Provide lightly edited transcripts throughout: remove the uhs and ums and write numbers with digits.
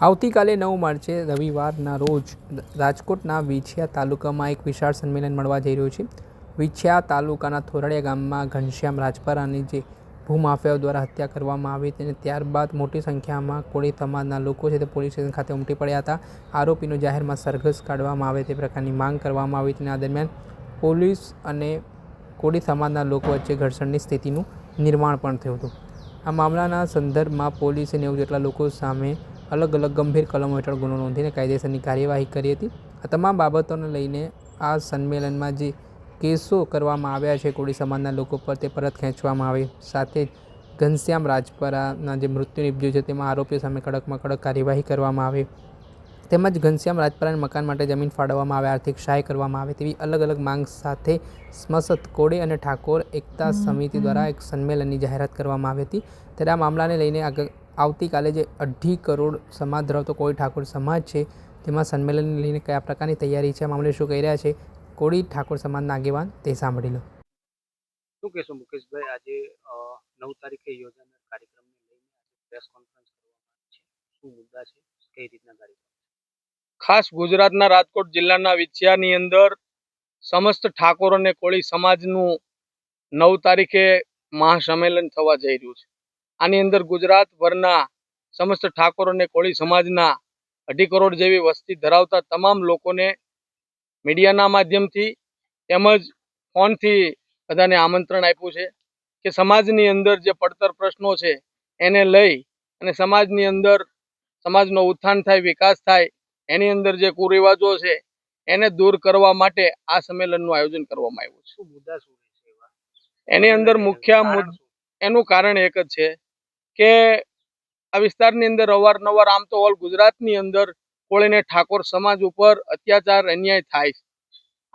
આવતીકાલે 9 માર્ચે રવિવારના રોજ રાજકોટના વિછિયા તાલુકામાં એક વિશાળ સંમેલન મળવા જઈ રહ્યું છે. વિછિયા તાલુકાના થોરાળિયા ગામમાં ઘનશ્યામ રાજપરાની જે ભૂમાફિયાઓ દ્વારા હત્યા કરવામાં આવી તેને ત્યારબાદ મોટી સંખ્યામાં કોળી સમાજના લોકો છે તે પોલીસ સ્ટેશન ખાતે ઉમટી પડ્યા હતા. આરોપીનો જાહેરમાં સરઘસ કાઢવામાં આવે તે પ્રકારની માંગ કરવામાં આવી હતી. આ દરમિયાન પોલીસ અને કોળી સમાજના લોકો વચ્ચે ઘર્ષણની સ્થિતિનું નિર્માણ પણ થયું હતું. આ મામલાના સંદર્ભમાં પોલીસે 90 જેટલા લોકો સામે અલગ અલગ ગંભીર કલમો હેઠળ ગુનો નોંધીને કાયદેસરની કાર્યવાહી કરી હતી. આ તમામ બાબતોને લઈને આ સંમેલનમાં જે કેસો કરવામાં આવ્યા છે કોળી સમાજના લોકો પર તે પરત ખેંચવામાં આવે, સાથે જ ઘનશ્યામ રાજપરાના જે મૃત્યુ નિપજ્યું છે તેમાં આરોપીઓ સામે કડકમાં કડક કાર્યવાહી કરવામાં આવે, તેમજ ઘનશ્યામ રાજપરાને મકાન માટે જમીન ફાળવવામાં આવે, આર્થિક સહાય કરવામાં આવે તેવી અલગ અલગ માંગ સાથે સ્મસત કોળી અને ઠાકોર એકતા સમિતિ દ્વારા એક સંમેલનની જાહેરાત કરવામાં આવી હતી. ત્યારે આ મામલાને લઈને આવતીકાલે જે 2.5 કરોડ સમાજ ધરાવતો કોળી ઠાકોર સમાજ છે તેમાં સંમેલનને લઈને કયા પ્રકારની તૈયારી છે, આ મામલે શું કહી રહ્યા છે કોળી ઠાકોર સમાજના આગેવાન તે સાંભળી લો. શું કહેશો મુકેશભાઈ, આજે 9 તારીખે યોજાનાર કાર્યક્રમને લઈને પ્રેસ કોન્ફરન્સ કરવામાં આવી છે, શું મુદ્દા છે, કઈ રીતના કાર્યક્રમ? ખાસ ગુજરાતના રાજકોટ જિલ્લાના વિછિયાની અંદર સમસ્ત ઠાકોર અને કોળી સમાજનું 9 તારીખે મહાસંમેલન થવા જઈ રહ્યું છે. આની અંદર ગુજરાતભરના સમસ્ત ઠાકોર અને કોળી સમાજના 2.5 કરોડ જેવી વસ્તી ધરાવતા તમામ લોકોને મીડિયાના માધ્યમથી તેમજ ફોનથી બધાને આમંત્રણ આપ્યું છે કે સમાજની અંદર જે પડતર પ્રશ્નો છે એને લઈ અને સમાજની અંદર સમાજનો ઉત્થાન થાય, વિકાસ થાય, એની અંદર જે કુરિવાજો છે એને દૂર કરવા માટે આ સંમેલનનું આયોજન કરવામાં આવ્યું છે. શું મુદ્દા શું છે એની અંદર મુખ્ય એનું કારણ એક જ છે કે આ વિસ્તારની અંદર અવારનવાર આમ તો ઓલ ગુજરાતની અંદર કોળીને ઠાકોર સમાજ ઉપર અત્યાચાર અન્યાય થાય છે.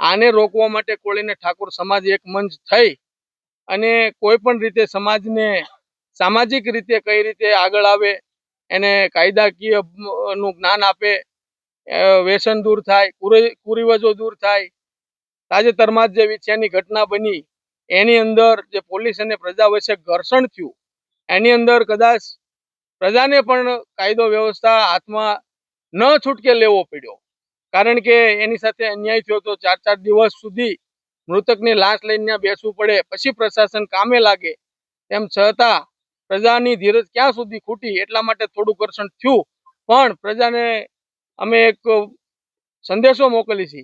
આને રોકવા માટે કોળીને ઠાકોર સમાજ એક મંચ થઈ અને કોઈ પણ રીતે સમાજને સામાજિક રીતે કઈ રીતે આગળ આવે, એને કાયદાકીય નું જ્ઞાન આપે, વ્યસન દૂર થાય, કુરિવાજો દૂર થાય. તાજેતરમાં જ જે વિછિયાની ઘટના બની એની અંદર જે પોલીસ અને પ્રજા વચ્ચે ઘર્ષણ થયું એની અંદર કદાચ પ્રજાને પણ કાયદો વ્યવસ્થા હાથમાં ન છૂટકે લેવો પડ્યો, કારણ કે એની સાથે અન્યાય થયો તો 4 દિવસ સુધી મૃતકની લાશ લઈને બેસવું પડે, પછી પ્રશાસન કામે લાગે. તેમ છતાં પ્રજાની ધીરજ ક્યાં સુધી ખૂટી, એટલા માટે થોડું ઘર્ષણ થયું. પણ પ્રજાને અમે એક સંદેશો મોકલી છે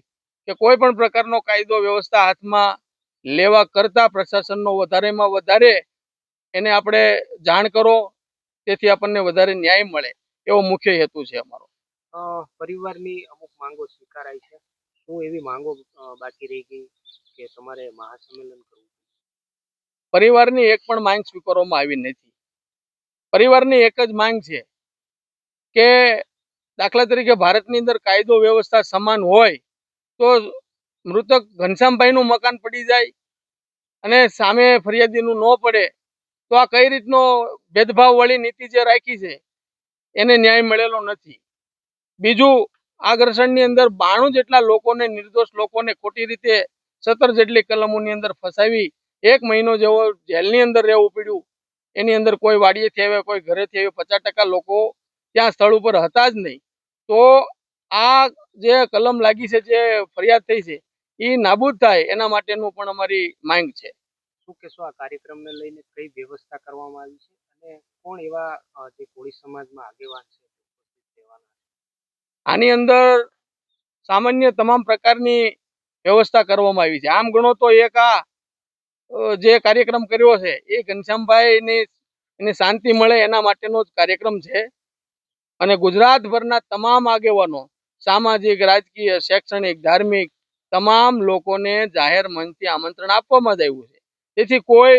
કે કોઈ પણ પ્રકારનો કાયદો વ્યવસ્થા હાથમાં લેવા કરતા પ્રશાસનનો વધારેમાં વધારે એને આપણે જાણ કરો, તેથી આપણને વધારે ન્યાય મળે, એવો મુખ્ય હેતુ છે અમારો. પરિવારની અમુક માંગો સ્વીકારાય છે, શું એવી માંગો બાકી રહી ગઈ કે તમારે મહાસંમેલન કરવું? પરિવારની એક પણ માંગ સ્વીકારવામાં આવી નથી. પરિવારની એક જ માંગ છે કે દાખલા તરીકે ભારતની અંદર કાયદો વ્યવસ્થા સમાન હોય તો મૃતક ઘનશ્યામભાઈનું મકાન પડી જાય અને સામે ફરિયાદીનું ન પડે તો આ કઈ રીતનો ભેદભાવ વાળી નીતિ જે રાખી છે એને ન્યાય મળેલો નથી. બીજું, આ ઘર્ષણની અંદર 92 જેટલા લોકોને, નિર્દોષ લોકોને ખોટી રીતે 17 જેટલી કલમોની અંદર ફસાવી 1 મહિનો જેવો જેલની અંદર રહેવું પડ્યું. એની અંદર કોઈ વાડીએથી આવ્યા, કોઈ ઘરેથી આવ્યા, 50% લોકો ત્યાં સ્થળ ઉપર હતા જ નહીં. તો આ જે કલમ લાગી છે, જે ફરિયાદ થઈ છે, એ નાબૂદ થાય એના માટેનું પણ અમારી માંગ છે. શું કહેશો, આ કાર્યક્રમને લઈને કઈ વ્યવસ્થા કરવામાં આવી છે અને કોણ એવા જે કોળી સમાજમાં આગેવાન છે? આની અંદર સામાન્ય તમામ પ્રકારની વ્યવસ્થા કરવામાં આવી છે. આમ ગણો તો એક આ જે કાર્યક્રમ કર્યો છે એ ઘનશ્યામભાઈની એને શાંતિ મળે એના માટેનો જ કાર્યક્રમ છે અને ગુજરાતભરના તમામ આગેવાનો, સામાજિક, રાજકીય, શૈક્ષણિક, ધાર્મિક તમામ લોકોને જાહેર મંચથી આમંત્રણ આપવામાં જ આવ્યું છે. તેથી કોઈ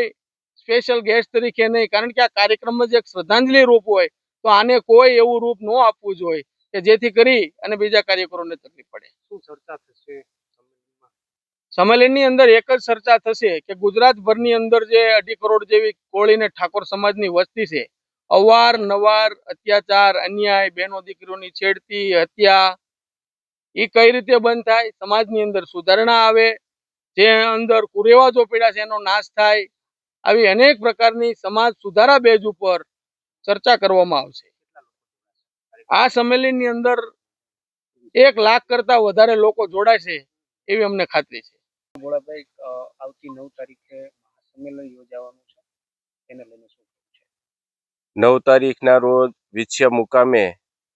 સ્પેશિયલ ગેસ્ટ તરીકે નહીં, કારણ કે આ કાર્યક્રમમાં જે એક શ્રદ્ધાંજલિ રૂપ હોય તો આને કોઈ એવું રૂપ ન આપવું જોઈએ કે જેથી કરી અને બીજા કાર્યકરોને તકલીફ પડે. શું ચર્ચા થશે સંમેલનની અંદર? એક જ ચર્ચા થશે કે ગુજરાતભરની અંદર જે 2.5 કરોડ જેવી કોળી અને ઠાકોર સમાજની વસ્તી છે, અવારનવાર અત્યાચાર, અન્યાય, બહેનો દીકરીઓની છેડતી, હત્યા, એ કઈ રીતે બંધ થાય, સમાજની અંદર સુધારણા આવે, જે અંદર કુરિવાજો પડ્યા છે એનો નાશ થાય, આવી અનેક પ્રકારની સમાજ સુધારા બેઝ ઉપર ચર્ચા કરવામાં આવશે. આ સંમેલનની અંદર 1 લાખ કરતા વધારે લોકો જોડાશે એવી અમને ખાતરી છે. ભોળાભાઈ, આવતી 9 તારીખે મહાસંમેલન યોજાવાનું છે, તેને લઈને શું કહેવું છે? 9 તારીખના રોજ વિછિયા મુકામે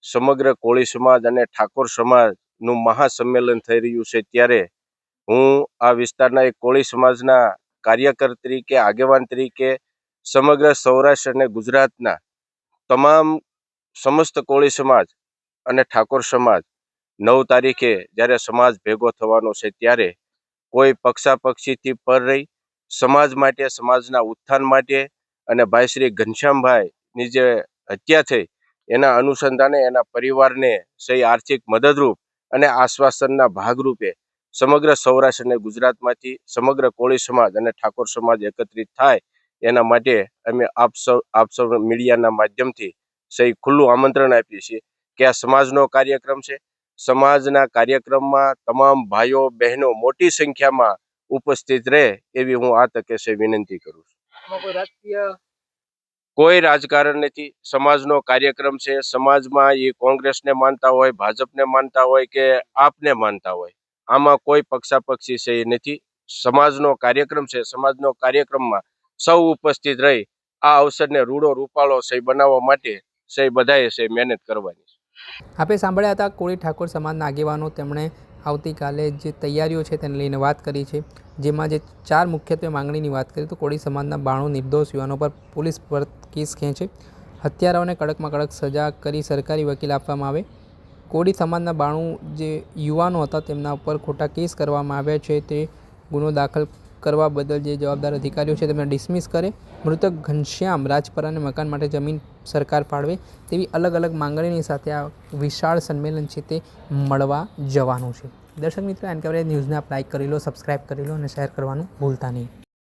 સમગ્ર કોળી સમાજ અને ઠાકોર સમાજનું મહાસંમેલન થઈ રહ્યું છે, ત્યારે હું આ વિસ્તારના એક કોળી સમાજના કાર્યકર તરીકે, આગેવાન તરીકે સમગ્ર સૌરાષ્ટ્ર અને ગુજરાતના તમામ સમસ્ત કોળી સમાજ અને ઠાકોર સમાજ 9 તારીખે જ્યારે સમાજ ભેગો થવાનો છે, ત્યારે કોઈ પક્ષાપક્ષીથી પર રહી સમાજ માટે, સમાજના ઉત્થાન માટે અને ભાઈ શ્રી ઘનશ્યામભાઈની જે હત્યા થઈ એના અનુસંધાને એના પરિવારને સહી આર્થિક મદદરૂપ અને આશ્વાસનના ભાગરૂપે સમગ્ર સૌરાષ્ટ્ર અને ગુજરાતમાંથી સમગ્ર કોળી સમાજ અને ઠાકોર સમાજ એકત્રિત થાય એના માટે અમે આપ સૌ મીડિયાના માધ્યમથી સહી ખુલ્લું આમંત્રણ આપીએ છીએ કે આ સમાજનો કાર્યક્રમ છે. સમાજના કાર્યક્રમમાં તમામ ભાઈઓ બહેનો મોટી સંખ્યામાં ઉપસ્થિત રહે એવી હું આ તકે વિનંતી કરું છું. કોઈ રાજકારણ નથી. સમાજનો કાર્યક્રમ છે. સમાજમાં એ કોંગ્રેસને માનતા હોય, ભાજપને માનતા હોય કે આપને માનતા હોય, આમાં કોઈ પક્ષાપક્ષી છે નથી. સમાજનો કાર્યક્રમ છે. સમાજનો કાર્યક્રમમાં સૌ ઉપસ્થિત રહી આ અવસરને રૂડો રૂપાળો બનાવવા માટે બધાએ મહેનત કરવાની છે. આપણે સાંભળ્યા હતા કોળી ઠાકોર સમાજના આગેવાનો. તેમણે આવતીકાલે જે તૈયારીઓ છે તેને લઈને વાત કરી છે, જેમાં જે 4 મુખ્યત્વે માંગણીની વાત કરી તો કોળી સમાજના 92 નિર્દોષ યુવાનો પર પોલીસ પર કેસ ખેંચે, હત્યારાઓને કડકમાં કડક સજા કરી સરકારી વકીલ આપવામાં આવે, કોળી સમાજના 92 જે યુવાનો હતા તેમના ઉપર ખોટા કેસ કરવામાં આવ્યા છે તે ગુનો દાખલ કરવા બદલ જે જવાબદાર અધિકારીઓ છે તેમને ડિસમિસ કરે, મૃતક ઘનશ્યામ રાજપરાને મકાન માટે જમીન સરકાર ફાળવે તેવી અલગ અલગ માંગણીની સાથે આ વિશાળ સંમેલન છે તે મળવા જવાનું છે. દર્શક મિત્રો, એનકવરેજ ન્યૂઝને આપ લાઇક કરી લો, સબસ્ક્રાઇબ કરી લો અને શેર કરવાનું ભૂલતા નહીં.